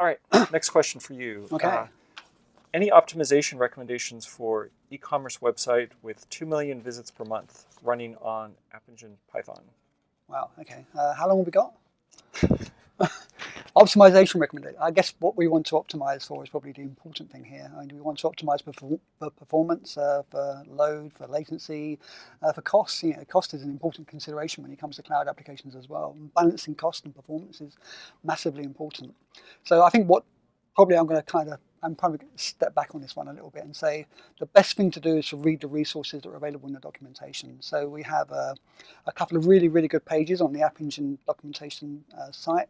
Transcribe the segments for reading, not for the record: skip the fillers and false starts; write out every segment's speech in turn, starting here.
All right, next question for you. Okay. Any optimization recommendations for e-commerce website with 2 million visits per month running on App Engine Python? Wow. Okay. How long have we got? Optimization recommendation. I guess what we want to optimize for is probably the important thing here. I mean, we want to optimize for performance, for load, for latency, for costs. You know, cost is an important consideration when it comes to cloud applications as well. And balancing cost and performance is massively important. So I think what probably I'm probably going to step back on this one a little bit and say the best thing to do is to read the resources that are available in the documentation. So we have a couple of really, really good pages on the App Engine documentation site.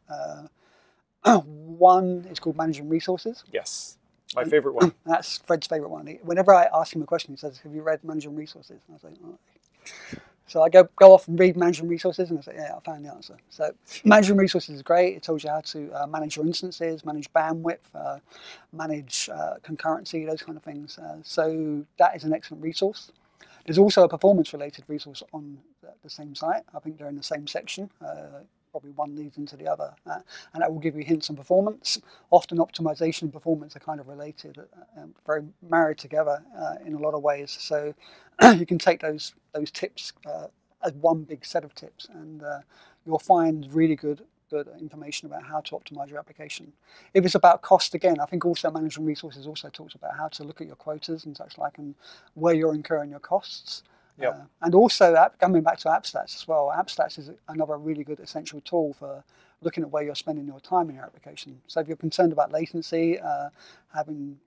One is called Managing Resources. Yes, my favorite one. That's Fred's favorite one. Whenever I ask him a question, he says, "Have you read Managing Resources?" And I say, "Oh." So I go off and read Managing Resources, and I say, "Yeah, I found the answer." So Managing Resources is great. It tells you how to manage your instances, manage bandwidth, manage concurrency, those kind of things. So that is an excellent resource. There's also a performance-related resource on the same site. I think they're in the same section. Probably one leads into the other, and that will give you hints on performance. Often optimization and performance are kind of related, very married together in a lot of ways. So you can take those tips as one big set of tips, and you'll find really good information about how to optimize your application. If it's about cost, again, I think also Managing Resources also talks about how to look at your quotas and such like, and where you're incurring your costs. Yep. And also, coming back to AppStats as well, AppStats is another really good essential tool for looking at where you're spending your time in your application. So if you're concerned about latency, having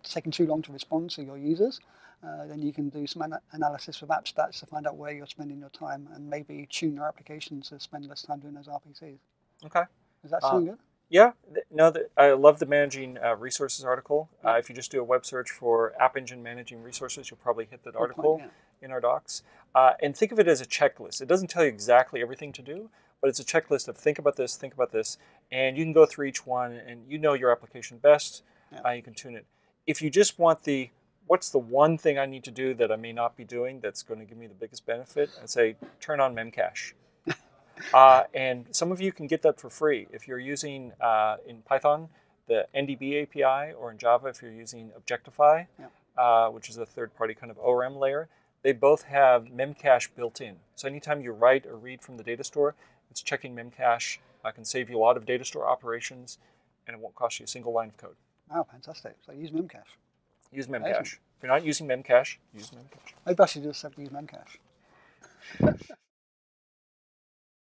taking too long to respond to your users, then you can do some analysis with AppStats to find out where you're spending your time and maybe tune your application to spend less time doing those RPCs. Okay. Does that sound good? Yeah, no, I love the Managing Resources article. If you just do a web search for App Engine Managing Resources, you'll probably hit that article in our docs. And think of it as a checklist. It doesn't tell you exactly everything to do, but it's a checklist of think about this, and you can go through each one, and you know your application best. You can tune it. If you just want what's the one thing I need to do that I may not be doing that's going to give me the biggest benefit, I'd say turn on Memcache. And some of you can get that for free. If you're using, in Python, the NDB API, or in Java, if you're using Objectify, which is a third-party kind of ORM layer, they both have Memcache built in. So anytime you write or read from the data store, it's checking Memcache. It can save you a lot of data store operations, and it won't cost you a single line of code. Oh, fantastic. So use Memcache. Use Memcache. If you're not using Memcache, use Memcache. Maybe I should just use Memcache.